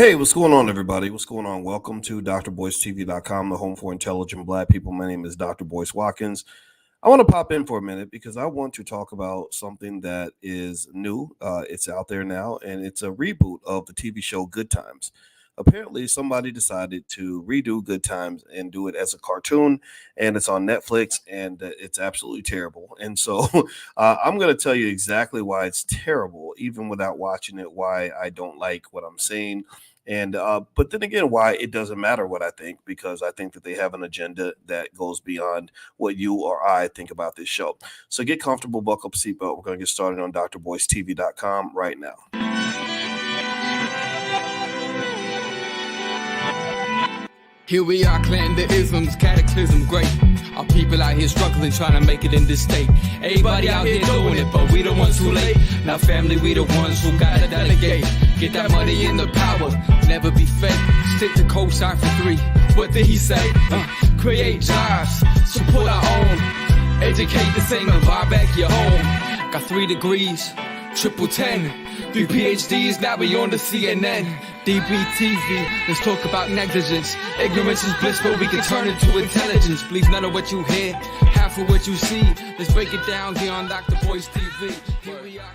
Hey, what's going on, everybody? What's going on? Welcome to drboycetv.com, the home for intelligent Black people. My name is Dr. Boyce Watkins. I want to pop in for a minute because I want to talk about something that is new. It's out there now, and it's a reboot of the TV show Good Times. Apparently, somebody decided to redo Good Times and do it as a cartoon, and it's on Netflix, and it's absolutely terrible. And so, I'm going to tell you exactly why it's terrible, even without watching it. Why I don't like what I'm seeing, and but then again, why it doesn't matter what I think, because I think that they have an agenda that goes beyond what you or I think about this show. So get comfortable, buckle up a seatbelt. We're going to get started on drboycetv.com right now. Here we are, clan the isms, cataclysm, great. Our people out here struggling, trying to make it in this state. Everybody out here doing it, but we the ones too late. Now family, we the ones who gotta delegate. Get that money in the power, never be fake. Stick to cosign for 3. What did he say? Create jobs, support our own. Educate the same and buy back your home. Got 3 degrees, triple 10. 3 PhDs, now we on the CNN. DBTV, let's talk about negligence. Ignorance is bliss, but we can turn it to intelligence. Believe none of what you hear, half of what you see. Let's break it down here on Dr. Boyce TV. Here we are.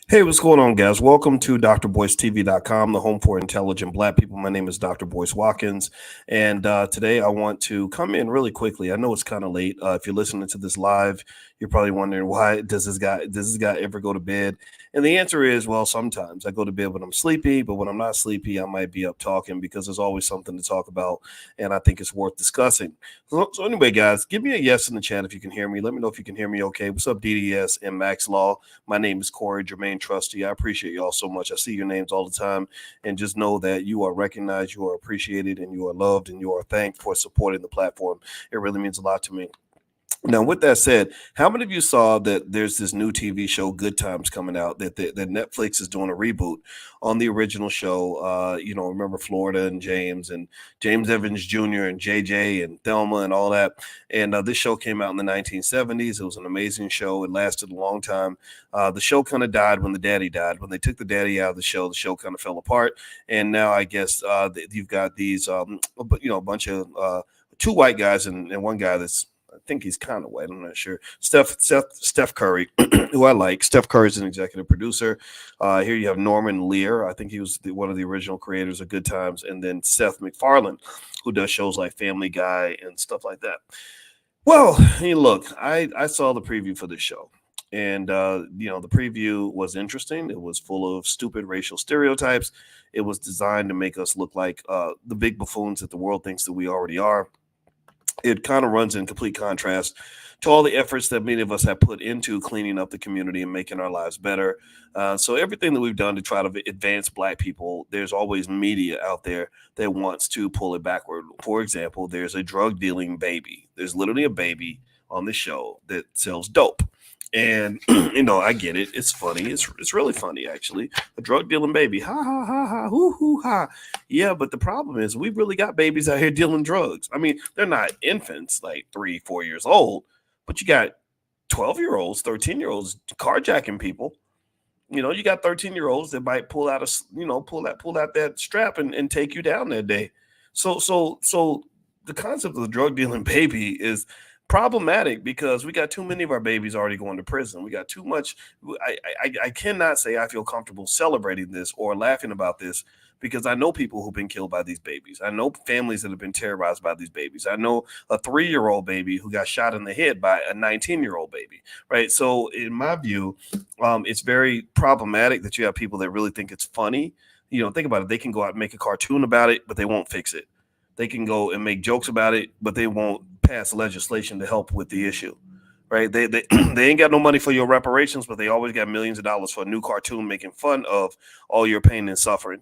Hey, what's going on, guys? Welcome to drboycetv.com, the home for intelligent Black people. My name is Dr. Boyce Watkins, and today I want to come in really quickly. I know it's kind of late. If you're listening to this live, you're probably wondering, why does this guy ever go to bed? And the answer is, well, sometimes I go to bed when I'm sleepy, but when I'm not sleepy, I might be up talking because there's always something to talk about, and I think it's worth discussing. So anyway, guys, give me a yes in the chat if you can hear me. Let me know if you can hear me okay. What's up, DDS and Max Law? My name is Corey Jermaine Trusty. I appreciate y'all so much. I see your names all the time, and just know that you are recognized, you are appreciated, and you are loved, and you are thanked for supporting the platform. It really means a lot to me. Now, with that said, how many of you saw that there's this new TV show, Good Times, coming out, that Netflix is doing a reboot on the original show? Remember Florida and James Evans Jr. and JJ and Thelma and all that. And this show came out in the 1970s. It was an amazing show. It lasted a long time. The show kind of died when the daddy died. When they took the daddy out of the show kind of fell apart. And now I guess you've got these, a bunch of 2 white guys and one guy that's, I think he's kind of white. I'm not sure. Steph Curry, who I like. Steph Curry is an executive producer. Here you have Norman Lear. I think he was one of the original creators of Good Times. And then Seth MacFarlane, who does shows like Family Guy and stuff like that. Well, look, I saw the preview for this show. And, the preview was interesting. It was full of stupid racial stereotypes. It was designed to make us look like the big buffoons that the world thinks that we already are. It kind of runs in complete contrast to all the efforts that many of us have put into cleaning up the community and making our lives better. So everything that we've done to try to advance Black people, there's always media out there that wants to pull it backward. For example, there's a drug dealing baby. There's literally a baby on the show that sells dope. And, I get it. It's funny. It's really funny, actually. A drug dealing baby. Ha, ha, ha, ha, hoo, hoo, ha. Yeah, but the problem is we've really got babies out here dealing drugs. I mean, they're not infants, like 3-4 years old, but you got 12-year-olds, 13-year-olds carjacking people. You got 13-year-olds that might pull out that strap and take you down that day. So the concept of the drug dealing baby is problematic because we got too many of our babies already going to prison. We got too much. I cannot say I feel comfortable celebrating this or laughing about this because I know people who've been killed by these babies. I know families that have been terrorized by these babies. I know a 3-year-old baby who got shot in the head by a 19-year-old baby, right? So in my view, it's very problematic that you have people that really think it's funny. Think about it. They can go out and make a cartoon about it, but they won't fix it. They can go and make jokes about it, but they won't pass legislation to help with the issue, right? They ain't got no money for your reparations, but they always got millions of dollars for a new cartoon making fun of all your pain and suffering.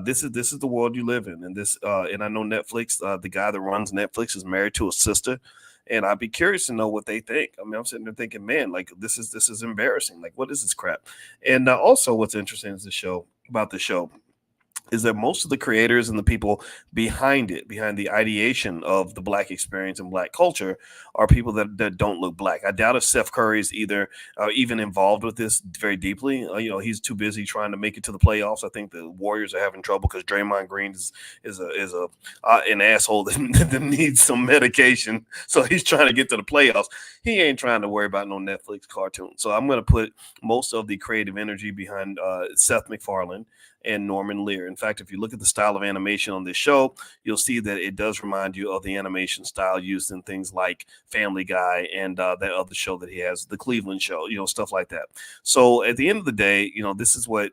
This is the world you live in, and and I know Netflix. The guy that runs Netflix is married to a sister, and I'd be curious to know what they think. I mean, I'm sitting there thinking, man, like this is embarrassing. Like, what is this crap? And also, what's interesting is the show. is that most of the creators and the people behind it, behind the ideation of the Black experience and Black culture, are people that don't look Black. I doubt if Steph Curry is either even involved with this very deeply. He's too busy trying to make it to the playoffs. I think the Warriors are having trouble because Draymond Green is an asshole that needs some medication. So he's trying to get to the playoffs. He ain't trying to worry about no Netflix cartoon. So I'm going to put most of the creative energy behind Seth MacFarlane and Norman Lear. In fact, if you look at the style of animation on this show, you'll see that it does remind you of the animation style used in things like Family Guy and that other show that he has, the Cleveland Show, stuff like that. So at the end of the day, this is what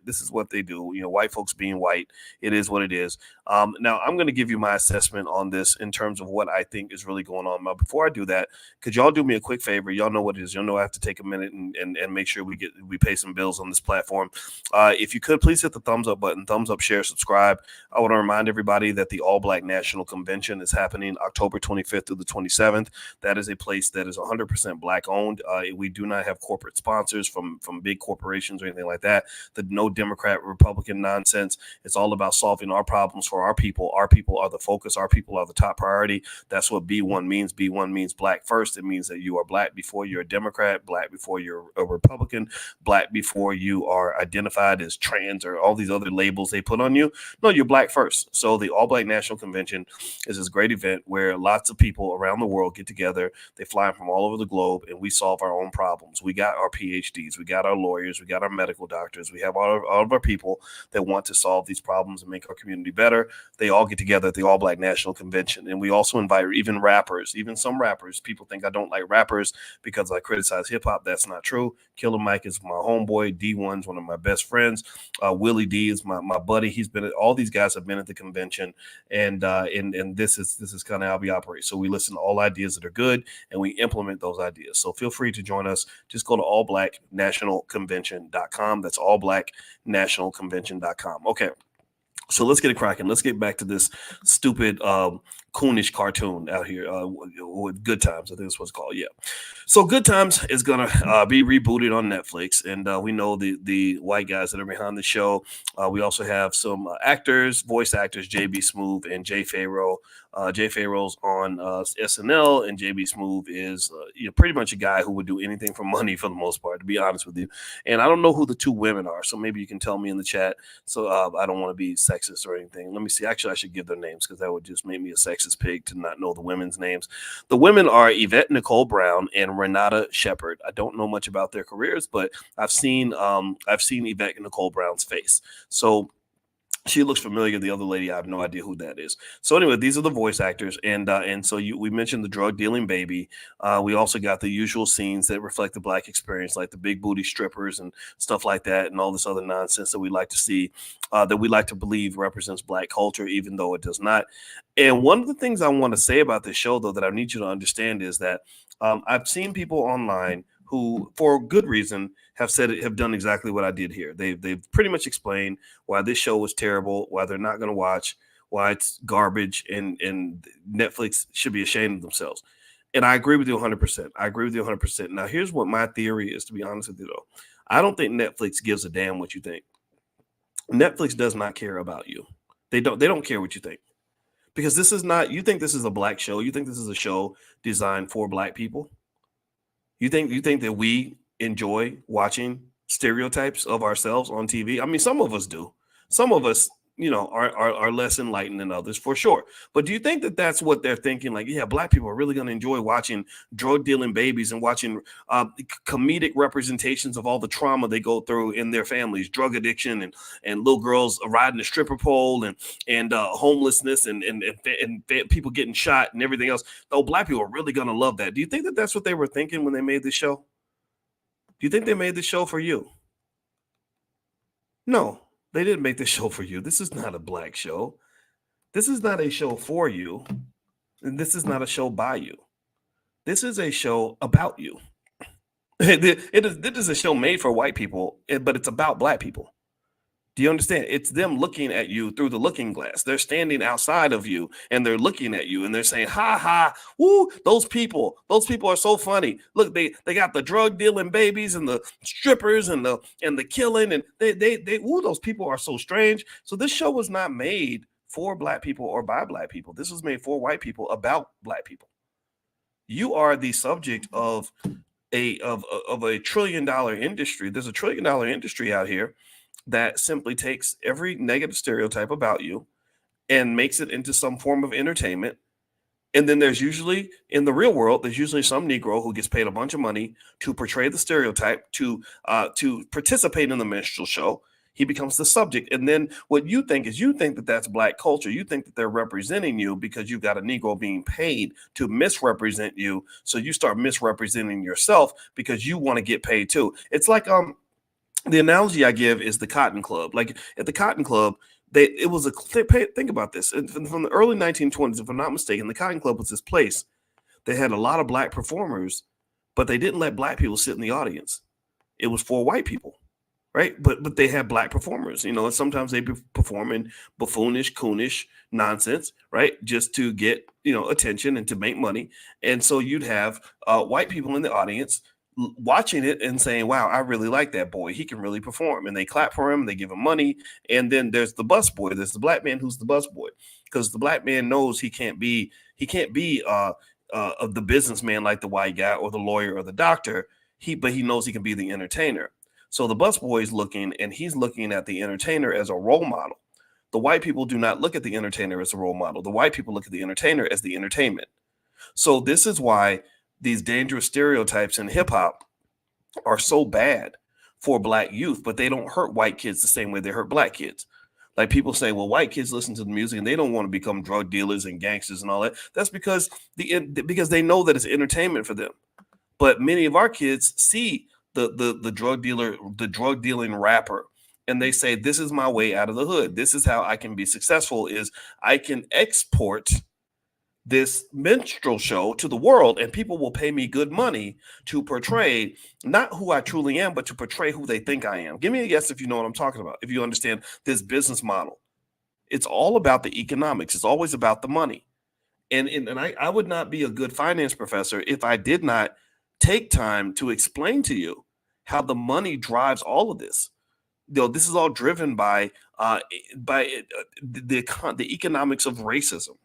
they do. White folks being white, it is what it is. Now I'm going to give you my assessment on this in terms of what I think is really going on. Now, before I do that, could y'all do me a quick favor? Y'all know what it is. Y'all know I have to take a minute and make sure we pay some bills on this platform. If you could please hit the thumbs up button, thumbs up, share, subscribe. I want to remind everybody that the All Black National Convention is happening October 25th through the 27th. That is a place that is 100% Black owned. We do not have corporate sponsors from big corporations or anything like that. No Democrat, Republican nonsense. It's all about solving our problems for our people. Our people are the focus. Our people are the top priority. That's what B1 means. B1 means Black first. It means that you are Black before you're a Democrat, Black before you're a Republican, Black before you are identified as trans or all these other labels they put on you. No, you're Black first. So the All Black National Convention is this great event where lots of people around the world get together. They fly from all over the globe and we solve our own problems. We got our PhDs, we got our lawyers, we got our medical doctors, we have all of our people that want to solve these problems and make our community better. They all get together at the All Black National Convention. And we also invite even rappers, even some rappers. People think I don't like rappers because I criticize hip hop. That's not true. Killer Mike is my homeboy. D1's one of my best friends. Willie D is my buddy. He's been all these guys have been at the convention, and this is kind of how we operate. So we listen to all ideas that are good and we implement those ideas. So feel free to join us. Just go to allblacknationalconvention.com. That's allblacknationalconvention.com. Okay. So let's get it cracking. Let's get back to this stupid coonish cartoon out here with Good Times. I think that's what it's called. Yeah. So Good Times is going to be rebooted on Netflix. And we know the white guys that are behind the show. We also have some actors, voice actors, JB Smoove and Jay Farrow. Jay Farrow's on SNL, and JB Smoove is pretty much a guy who would do anything for money for the most part, to be honest with you. And I don't know who the two women are, so maybe you can tell me in the chat. So I don't want to be sexist or anything. Let me see. Actually, I should give their names because that would just make me a sexist pig to not know the women's names. The women are Yvette Nicole Brown and Renata Shepard. I don't know much about their careers, but I've seen Yvette Nicole Brown's face. So she looks familiar. The other lady, I have no idea who that is. So anyway, these are the voice actors, and so we mentioned the drug dealing baby. We also got the usual scenes that reflect the Black experience, like the big booty strippers and stuff like that, and all this other nonsense that we like to see, that we like to believe represents Black culture, even though it does not. And one of the things I want to say about this show, though, that I need you to understand is that I've seen people online who, for good reason, have done exactly what I did here. They've pretty much explained why this show was terrible, why they're not going to watch, why it's garbage, and Netflix should be ashamed of themselves. And I agree with you 100%. I agree with you 100%. Now, here's what my theory is, to be honest with you, though. I don't think Netflix gives a damn what you think. Netflix does not care about you. They don't care what you think. Because this is not, you think this is a Black show. You think this is a show designed for Black people. You think that we enjoy watching stereotypes of ourselves on TV? I mean, some of us do. Some of us, are less enlightened than others, for sure. But do you think that that's what they're thinking? Like, yeah, Black people are really going to enjoy watching drug dealing babies and watching comedic representations of all the trauma they go through in their families, drug addiction and little girls riding the stripper pole and homelessness and people getting shot and everything else. Oh, Black people are really going to love that. Do you think that that's what they were thinking when they made this show? Do you think they made this show for you? No. They didn't make this show for you. This is not a Black show. This is not a show for you. And this is not a show by you. This is a show about you. It is a show made for white people, but it's about Black people. Do you understand? It's them looking at you through the looking glass. They're standing outside of you and they're looking at you and they're saying, ha ha, woo, those people are so funny. Look, they got the drug dealing babies and the strippers and the killing, and they woo, those people are so strange. So this show was not made for Black people or by Black people. This was made for white people about Black people. You are the subject of a $1 trillion industry. There's $1 trillion industry out here that simply takes every negative stereotype about you and makes it into some form of entertainment. And then there's usually, in the real world, there's usually some Negro who gets paid a bunch of money to portray the stereotype, to participate in the minstrel show. He becomes the subject. And then what you think is, you think that that's Black culture. You think that they're representing you because you've got a Negro being paid to misrepresent you. So you start misrepresenting yourself because you want to get paid too. It's like, the analogy I give is the Cotton Club. Like at the Cotton Club, think about this. From the early 1920s, if I'm not mistaken, the Cotton Club was this place that had a lot of Black performers, but they didn't let Black people sit in the audience. It was for white people, right? But they had Black performers, and sometimes they perform in buffoonish, coonish nonsense, right? Just to get, attention and to make money. And so you'd have white people in the audience watching it and saying, wow, I really like that boy. He can really perform. And they clap for him, they give him money. And then there's the bus boy. There's the Black man who's the bus boy, because the Black man knows he can't be the businessman like the white guy or the lawyer or the doctor. But he knows he can be the entertainer. So the bus boy is looking, and he's looking at the entertainer as a role model. The white people do not look at the entertainer as a role model. The white people look at the entertainer as the entertainment. So this is why these dangerous stereotypes in hip hop are so bad for Black youth, but they don't hurt white kids the same way they hurt Black kids. Like people say, well, white kids listen to the music and they don't want to become drug dealers and gangsters and all that. That's because they know that it's entertainment for them. But many of our kids see the drug dealer, the drug dealing rapper, and they say, this is my way out of the hood. This is how I can be successful, is I can export this minstrel show to the world, and people will pay me good money to portray not who I truly am, but to portray who they think I am. Give me a yes if you know what I'm talking about, if you understand this business model. It's all about the economics. It's always about the money. And I would not be a good finance professor if I did not take time to explain to you how the money drives all of this. This is all driven by the economics of racism.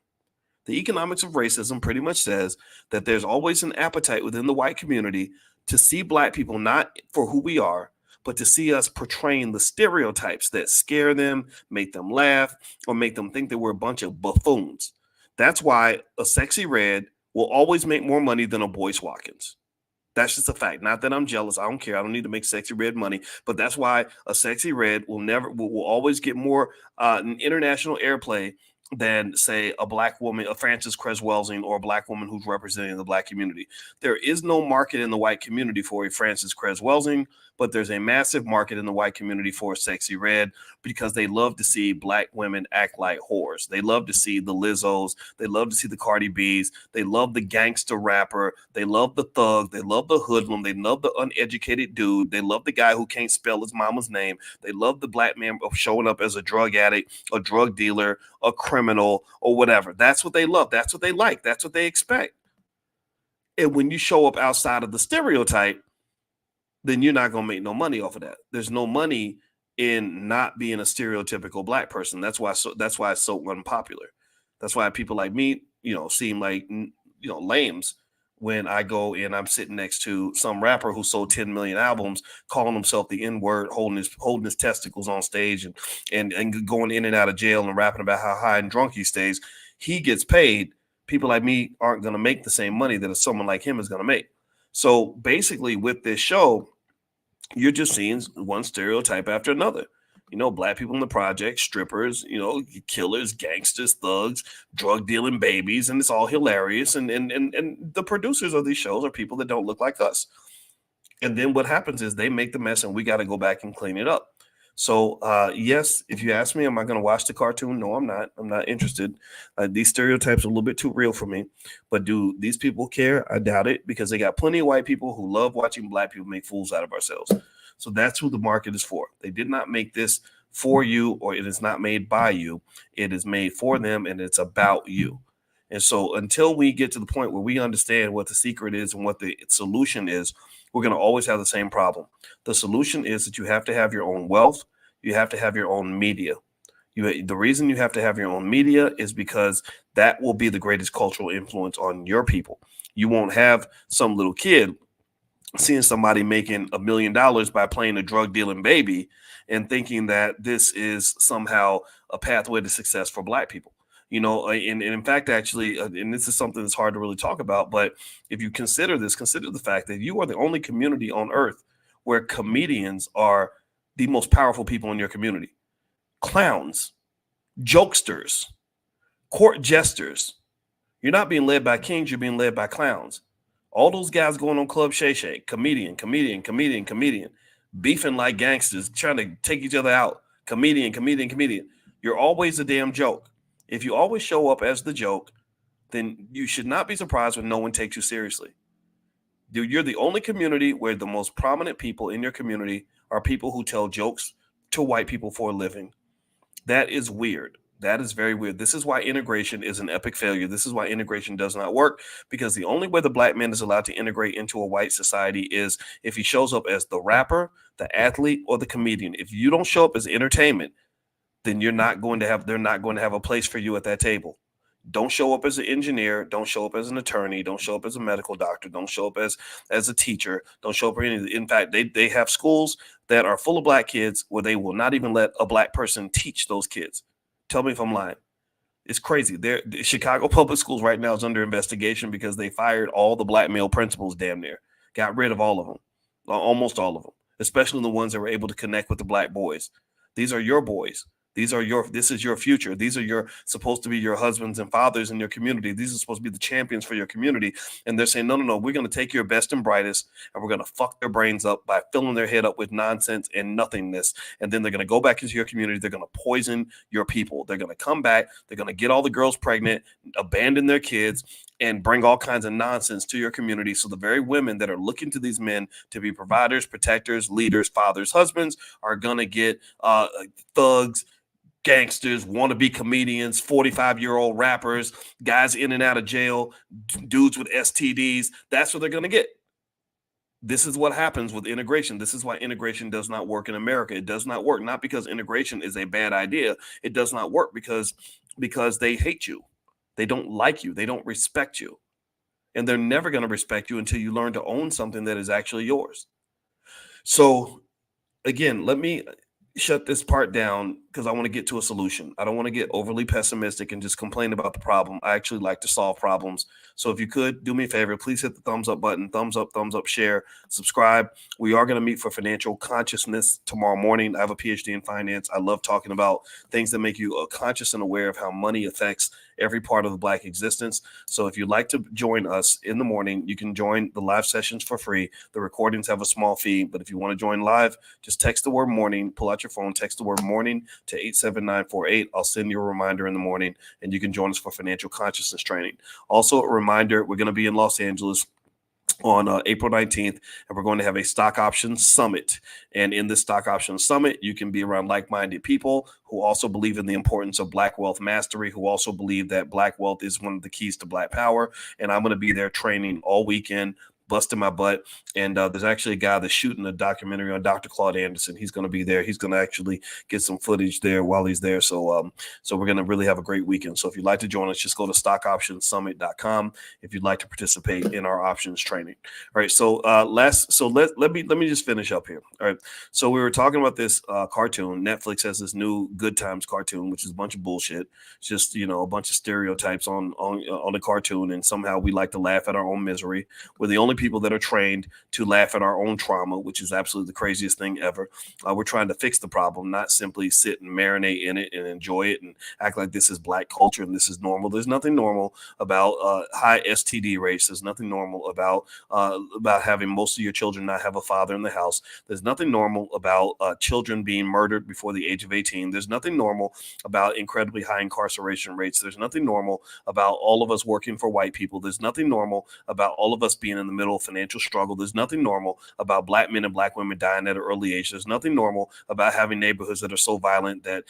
The economics of racism pretty much says that there's always an appetite within the white community to see Black people not for who we are, but to see us portraying the stereotypes that scare them, make them laugh, or make them think that we're a bunch of buffoons. That's why a sexy red will always make more money than a Boyce Watkins. That's just a fact. Not that I'm jealous. I don't care. I don't need to make sexy red money. But that's why a sexy red will always get more international airplay than, say, a Black woman, a Frances Cress Welsing, or a Black woman who's representing the Black community. There is no market in the white community for a Frances Cress Welsing, but there's a massive market in the white community for a sexy red, because they love to see Black women act like whores. They love to see the Lizzos. They love to see the Cardi B's. They love the gangster rapper. They love the thug. They love the hoodlum. They love the uneducated dude. They love the guy who can't spell his mama's name. They love the Black man showing up as a drug addict, a drug dealer, a criminal, or whatever. That's what they love. That's what they like. That's what they expect. And when you show up outside of the stereotype, then you're not going to make no money off of that. There's no money in not being a stereotypical Black person. That's why it's so unpopular. That's why people like me, seem like, lames when I go and I'm sitting next to some rapper who sold 10 million albums, calling himself the N-word, holding his testicles on stage and going in and out of jail and rapping about how high and drunk he stays. He gets paid. People like me aren't going to make the same money that someone like him is going to make. So basically with this show, you're just seeing one stereotype after another. Black people in the project, strippers, killers, gangsters, thugs, drug dealing babies, and it's all hilarious. And the producers of these shows are people that don't look like us. And then what happens is they make the mess and we got to go back and clean it up. So yes, if you ask me, am I going to watch the cartoon? No, I'm not. I'm not interested. These stereotypes are a little bit too real for me. But do these people care? I doubt it, because they got plenty of white people who love watching Black people make fools out of ourselves. So that's who the market is for. They did not make this for you, or it is not made by you. It is made for them, and it's about you. And so until we get to the point where we understand what the secret is and what the solution is, we're going to always have the same problem. The solution is that you have to have your own wealth. You have to have your own media. The reason you have to have your own media is because that will be the greatest cultural influence on your people. You won't have some little kid seeing somebody making $1 million by playing a drug dealing baby and thinking that this is somehow a pathway to success for Black people. And in fact, actually, and this is something that's hard to really talk about, but if you consider the fact that you are the only community on earth where comedians are the most powerful people in your community. Clowns, jokesters, court jesters. You're not being led by kings, you're being led by clowns. All those guys going on Club Shay Shay, comedian, beefing like gangsters, trying to take each other out, comedian. You're always a damn joke. If you always show up as the joke, then you should not be surprised when no one takes you seriously. Dude, you're the only community where the most prominent people in your community are people who tell jokes to white people for a living. That is weird. That is very weird. This is why integration is an epic failure. This is why integration does not work, because the only way the Black man is allowed to integrate into a white society is if he shows up as the rapper, the athlete, or the comedian. If you don't show up as entertainment, then they're not going to have a place for you at that table. Don't show up as an engineer. Don't show up as an attorney. Don't show up as a medical doctor. Don't show up as a teacher. Don't show up for anything. In fact, they have schools that are full of Black kids where they will not even let a Black person teach those kids. Tell me if I'm lying. It's crazy. The Chicago public schools right now is under investigation because they fired all the Black male principals damn near. Got rid of all of them, almost all of them, especially the ones that were able to connect with the Black boys. These are your boys. This is your future. These are supposed to be your husbands and fathers in your community. These are supposed to be the champions for your community. And they're saying, no, we're going to take your best and brightest and we're going to fuck their brains up by filling their head up with nonsense and nothingness. And then they're going to go back into your community. They're going to poison your people. They're going to come back. They're going to get all the girls pregnant, abandon their kids, and bring all kinds of nonsense to your community. So the very women that are looking to these men to be providers, protectors, leaders, fathers, husbands are going to get thugs, gangsters, wannabe comedians, 45-year-old rappers, guys in and out of jail, dudes with STDs. That's what they're going to get. This is what happens with integration. This is why integration does not work in America. It does not work, not because integration is a bad idea. It does not work because they hate you. They don't like you. They don't respect you. And they're never going to respect you until you learn to own something that is actually yours. So again, let me shut this part down because I want to get to a solution. I don't want to get overly pessimistic and just complain about the problem. I actually like to solve problems. So if you could do me a favor, please hit the thumbs up button, thumbs up, share, subscribe. We are going to meet for financial consciousness tomorrow morning. I have a PhD in finance. I love talking about things that make you conscious and aware of how money affects every part of the Black existence. So if you'd like to join us in the morning, you can join the live sessions for free. The recordings have a small fee, but if you want to join live, just text the word morning, pull out your phone, text the word morning to 87948. I'll send you a reminder in the morning and you can join us for financial consciousness training. Also a reminder, we're going to be in Los Angeles on April 19th, and we're going to have a stock options summit. And in this stock options summit, you can be around like-minded people who also believe in the importance of Black wealth mastery, who also believe that Black wealth is one of the keys to Black power. And I'm going to be there training all weekend, busting my butt. And there's actually a guy that's shooting a documentary on Dr. Claude Anderson. He's going to be there. He's going to actually get some footage there while he's there. So we're going to really have a great weekend. So if you'd like to join us, just go to stockoptionssummit.com if you'd like to participate in our options training. All right. So let me just finish up here. All right. So we were talking about this cartoon. Netflix has this new Good Times cartoon, which is a bunch of bullshit. It's just, a bunch of stereotypes on the cartoon. And somehow we like to laugh at our own misery. We're the only people that are trained to laugh at our own trauma, which is absolutely the craziest thing ever. We're trying to fix the problem, not simply sit and marinate in it and enjoy it and act like this is Black culture and this is normal. There's nothing normal about high STD rates. There's nothing normal about having most of your children not have a father in the house. There's nothing normal about children being murdered before the age of 18. There's nothing normal about incredibly high incarceration rates. There's nothing normal about all of us working for white people. There's nothing normal about all of us being in the middle environmental financial struggle. There's nothing normal about black men and black women dying at an early age. There's nothing normal about having neighborhoods that are so violent that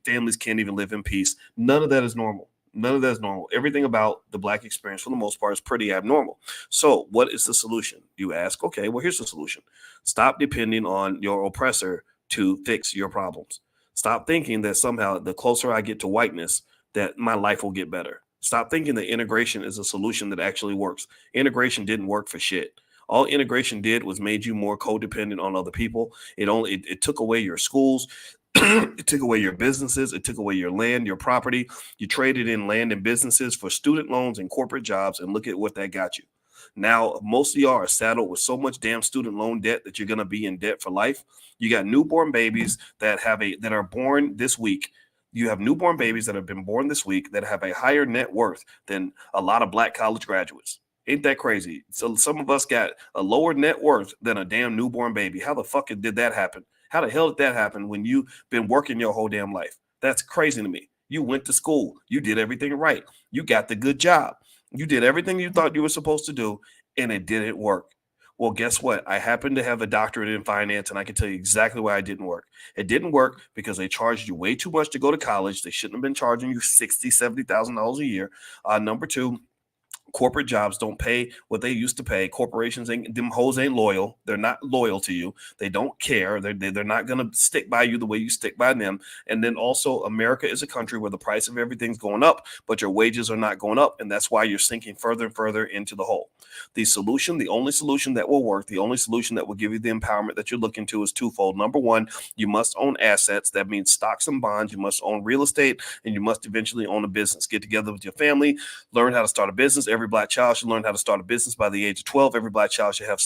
families can't even live in peace. None of that is normal. None of that is normal. Everything about the black experience, for the most part, is pretty abnormal. So, what is the solution? You ask, okay, well, here's the solution. Stop depending on your oppressor to fix your problems. Stop thinking that somehow the closer I get to whiteness, that my life will get better. Stop thinking that integration is a solution that actually works. Integration didn't work for shit. All integration did was made you more codependent on other people. It took away your schools. It took away your businesses. It took away your land, your property. You traded in land and businesses for student loans and corporate jobs, and look at what that got you. Now, most of y'all are saddled with so much damn student loan debt that you're gonna be in debt for life. You got newborn babies that are born this week. You have newborn babies that have been born this week that have a higher net worth than a lot of black college graduates. Ain't that crazy? So some of us got a lower net worth than a damn newborn baby. How the fuck did that happen? How the hell did that happen when you've been working your whole damn life? That's crazy to me. You went to school. You did everything right. You got the good job. You did everything you thought you were supposed to do, and it didn't work. Well, guess what? I happen to have a doctorate in finance, and I can tell you exactly why it didn't work. It didn't work because they charged you way too much to go to college. They shouldn't have been charging you $60,000, $70,000 a year. Number two, corporate jobs don't pay what they used to pay. Corporations them hoes ain't loyal. They're not loyal to you. They don't care. They're not going to stick by you the way you stick by them. And then also, America is a country where the price of everything's going up, but your wages are not going up. And that's why you're sinking further and further into the hole. The only solution that will work, the only solution that will give you the empowerment that you're looking to is twofold. Number one, you must own assets. That means stocks and bonds. You must own real estate, and you must eventually own a business. Get together with your family, learn how to start a business. Every black child should learn how to start a business by the age of 12. Every black child should have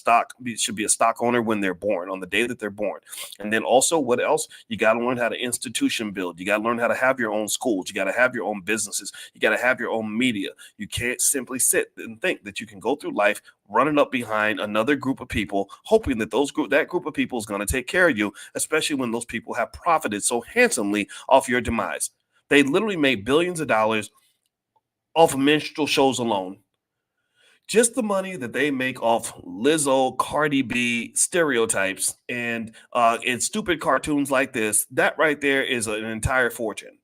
should be a stock owner when they're born, on the day that they're born. And then also, what else? You got to learn how to institution build. You got to learn how to have your own schools. You got to have your own businesses. You got to have your own media. You can't simply sit and think that you can go through life running up behind another group of people, hoping that that group of people is going to take care of you, especially when those people have profited so handsomely off your demise. They literally made billions of dollars off of minstrel shows alone. Just the money that they make off Lizzo, Cardi B, Stereotypes, and stupid cartoons like this, that right there is an entire fortune.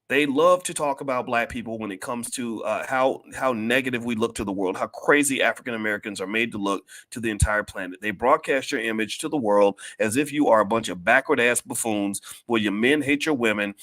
They love to talk about black people when it comes to how negative we look to the world, how crazy African Americans are made to look to the entire planet. They broadcast your image to the world as if you are a bunch of backward ass buffoons where your men hate your women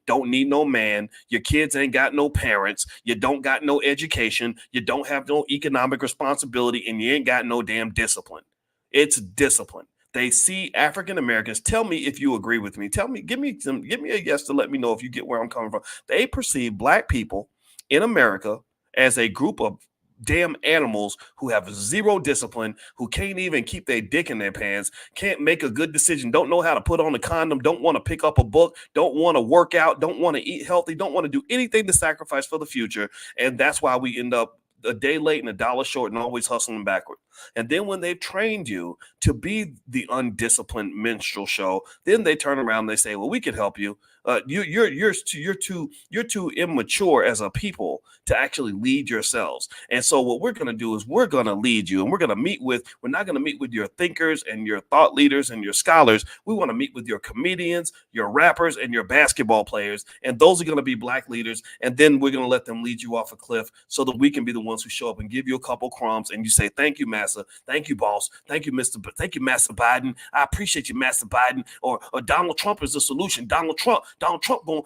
don't need no man, your kids ain't got no parents, you don't got no education, you don't have no economic responsibility, and you ain't got no damn discipline. It's discipline. They see African Americans. Tell me if you agree with me. Give me a yes to let me know if you get where I'm coming from. They perceive black people in America as a group of damn animals who have zero discipline, who can't even keep their dick in their pants, can't make a good decision, don't know how to put on a condom, don't want to pick up a book, don't want to work out, don't want to eat healthy, don't want to do anything to sacrifice for the future. And that's why we end up a day late and a dollar short and always hustling backward. And then when they've trained you to be the undisciplined minstrel show, then they turn around and they say, well, we can help you. You're too immature as a people to actually lead yourselves. And so what we're going to do is we're going to lead you, and we're not going to meet with your thinkers and your thought leaders and your scholars. We want to meet with your comedians, your rappers, and your basketball players. And those are going to be black leaders. And then we're going to let them lead you off a cliff so that we can be the ones who show up and give you a couple crumbs. And you say, thank you, Massa. Thank you, boss. Thank you, Master Biden. I appreciate you, Master Biden. Or Donald Trump is the solution. Donald Trump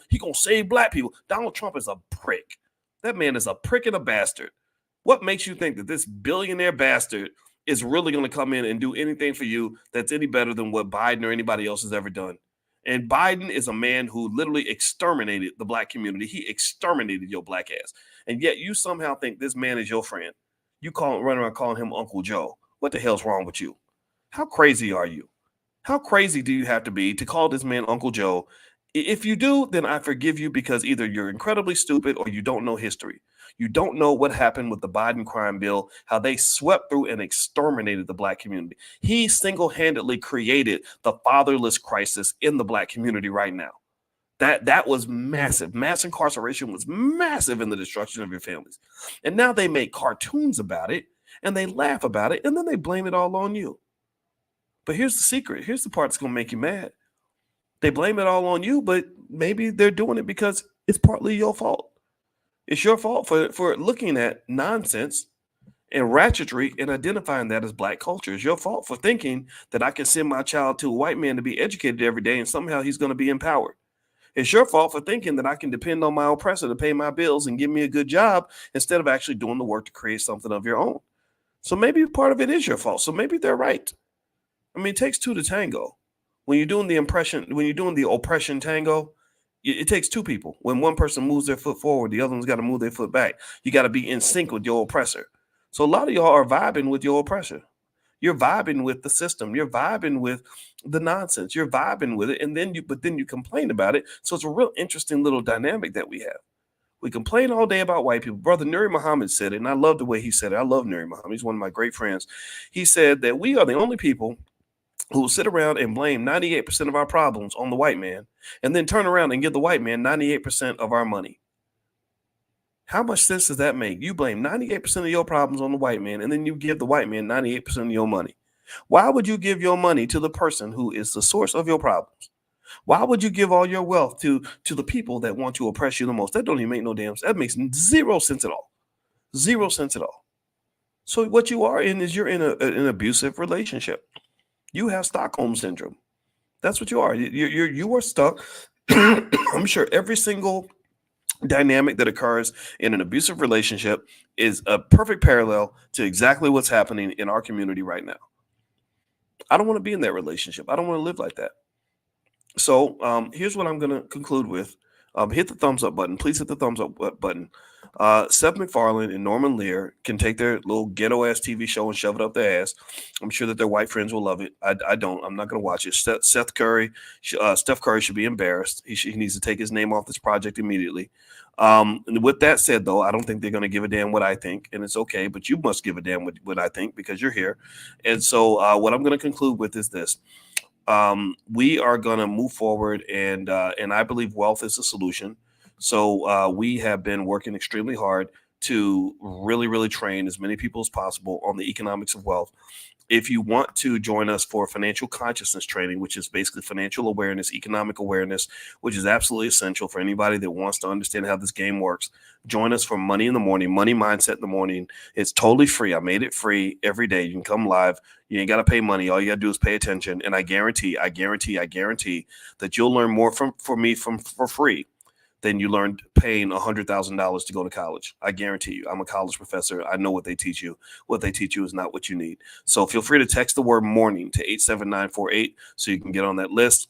he gonna save black people. Donald Trump is a prick. That man is a prick and a bastard. What makes you think that this billionaire bastard is really going to come in and do anything for you that's any better than what Biden or anybody else has ever done? And Biden is a man who literally exterminated the black community. He exterminated your black ass. And yet you somehow think this man is your friend. You run around calling him Uncle Joe. What the hell's wrong with you? How crazy are you? How crazy do you have to be to call this man Uncle Joe? If you do, then I forgive you, because either you're incredibly stupid or you don't know history. You don't know what happened with the Biden crime bill, how they swept through and exterminated the black community. He single-handedly created the fatherless crisis in the black community right now. That was massive. Mass incarceration was massive in the destruction of your families. And now they make cartoons about it. and they laugh about it, and then they blame it all on you. But here's the secret. Here's the part that's going to make you mad. They blame it all on you, but maybe they're doing it because it's partly your fault. It's your fault for looking at nonsense and ratchetry and identifying that as Black culture. It's your fault for thinking that I can send my child to a white man to be educated every day and somehow he's going to be empowered. It's your fault for thinking that I can depend on my oppressor to pay my bills and give me a good job instead of actually doing the work to create something of your own. So maybe part of it is your fault. So maybe they're right. I mean, it takes two to tango. When you're doing the oppression tango, it takes two people. When one person moves their foot forward, the other one's got to move their foot back. You got to be in sync with your oppressor. So a lot of y'all are vibing with your oppressor. You're vibing with the system. You're vibing with the nonsense. You're vibing with it, and then you complain about it. So it's a real interesting little dynamic that we have. We complain all day about white people. Brother Nuri Muhammad said it, and I love the way he said it. I love Nuri Muhammad. He's one of my great friends. He said that we are the only people who will sit around and blame 98% of our problems on the white man and then turn around and give the white man 98% of our money. How much sense does that make? You blame 98% of your problems on the white man, and then you give the white man 98% of your money. Why would you give your money to the person who is the source of your problems? Why would you give all your wealth to the people that want to oppress you the most? That don't even make no damn sense. That makes zero sense at all. Zero sense at all. So what you are in is you're in an abusive relationship. You have Stockholm syndrome. That's what you are. You are stuck. I'm sure every single dynamic that occurs in an abusive relationship is a perfect parallel to exactly what's happening in our community right now. I don't want to be in that relationship. I don't want to live like that. So here's what I'm going to conclude with. Hit the thumbs up button. Please hit the thumbs up button. Seth MacFarlane and Norman Lear can take their little ghetto ass TV show and shove it up their ass. I'm sure that their white friends will love it. I don't. I'm not going to watch it. Steph Curry should be embarrassed. He needs to take his name off this project immediately. And with that said, though, I don't think they're going to give a damn what I think, and it's okay. But you must give a damn what I think because you're here. And so what I'm going to conclude with is this. We are going to move forward, and I believe wealth is a solution. So we have been working extremely hard to really, really train as many people as possible on the economics of wealth. If you want to join us for financial consciousness training, which is basically financial awareness, economic awareness, which is absolutely essential for anybody that wants to understand how this game works, join us for Money in the Morning, Money Mindset in the Morning. It's totally free. I made it free every day. You can come live. You ain't got to pay money. All you got to do is pay attention. And I guarantee that you'll learn more from me for free than you learned paying $100,000 to go to college. I guarantee you. I'm a college professor. I know what they teach you. What they teach you is not what you need. So feel free to text the word morning to 87948 so you can get on that list.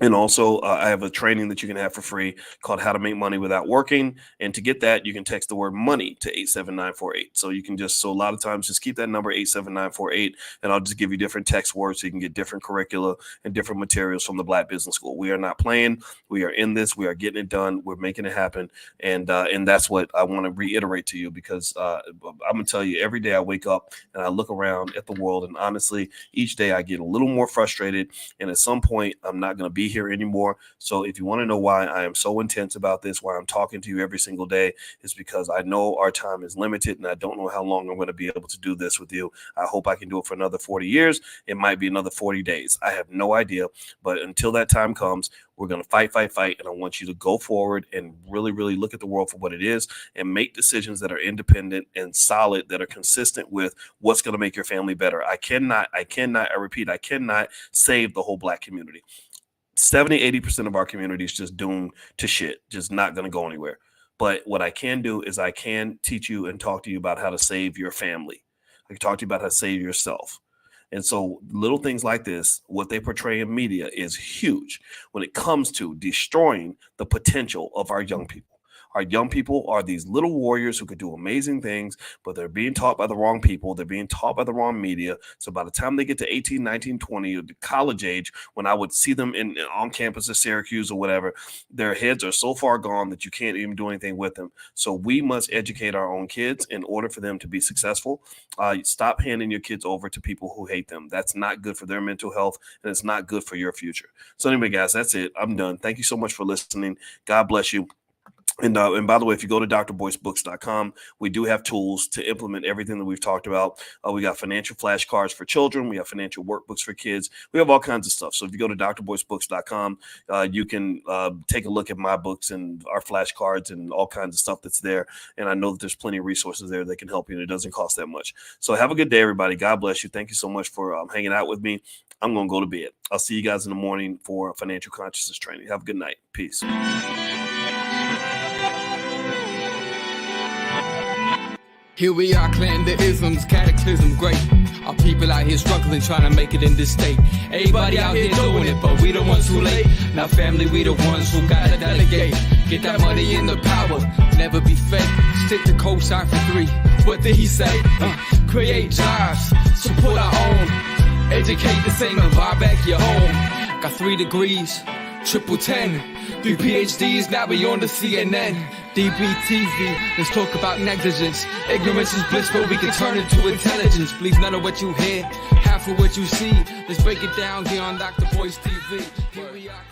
And also, I have a training that you can have for free called How to Make Money Without Working. And to get that, you can text the word money to 87948. So you can so a lot of times just keep that number 87948, and I'll just give you different text words so you can get different curricula and different materials from the Black Business School. We are not playing. We are in this. We are getting it done. We're making it happen. And that's what I want to reiterate to you, because I'm going to tell you, every day I wake up and I look around at the world, and honestly, each day I get a little more frustrated. And at some point, I'm not going to be here anymore. So if you want to know why I am so intense about this, why I'm talking to you every single day, is because I know our time is limited, and I don't know how long I'm going to be able to do this with you. I hope I can do it for another 40 years. It might be another 40 days. I have no idea. But until that time comes, we're going to fight. And I want you to go forward and really, really look at the world for what it is and make decisions that are independent and solid, that are consistent with what's going to make your family better. I cannot save the whole Black community. 70-80% of our community is just doomed to shit, just not going to go anywhere. But what I can do is I can teach you and talk to you about how to save your family. I can talk to you about how to save yourself. And so little things like this, what they portray in media, is huge when it comes to destroying the potential of our young people. Our young people are these little warriors who could do amazing things, but they're being taught by the wrong people. They're being taught by the wrong media. So by the time they get to 18, 19, 20, or the college age, when I would see them on campus at Syracuse or whatever, their heads are so far gone that you can't even do anything with them. So we must educate our own kids in order for them to be successful. Stop handing your kids over to people who hate them. That's not good for their mental health, and it's not good for your future. So anyway, guys, that's it. I'm done. Thank you so much for listening. God bless you. And by the way, if you go to drboycebooks.com, we do have tools to implement everything that we've talked about. We got financial flashcards for children. We have financial workbooks for kids. We have all kinds of stuff. So if you go to drboycebooks.com, you can take a look at my books and our flashcards and all kinds of stuff that's there. And I know that there's plenty of resources there that can help you, and it doesn't cost that much. So have a good day, everybody. God bless you. Thank you so much for hanging out with me. I'm going to go to bed. I'll see you guys in the morning for financial consciousness training. Have a good night. Peace. Here we are, clan the isms, cataclysm great. Our people out here struggling, trying to make it in this state. Everybody out here doing it, but we the ones who late. Now family, we the ones who gotta delegate. Get that money in the power, never be fake. Stick to cosign for 3. What did he say? Create jobs, support our own. Educate the same and buy back your home. Got 3 degrees, triple 10. 3 PhDs, now we on the CNN. DBTV, let's talk about negligence. Ignorance is bliss, but we can turn it to intelligence. Believe none of what you hear, half of what you see. Let's break it down here on Dr. Boyce TV. Here we are.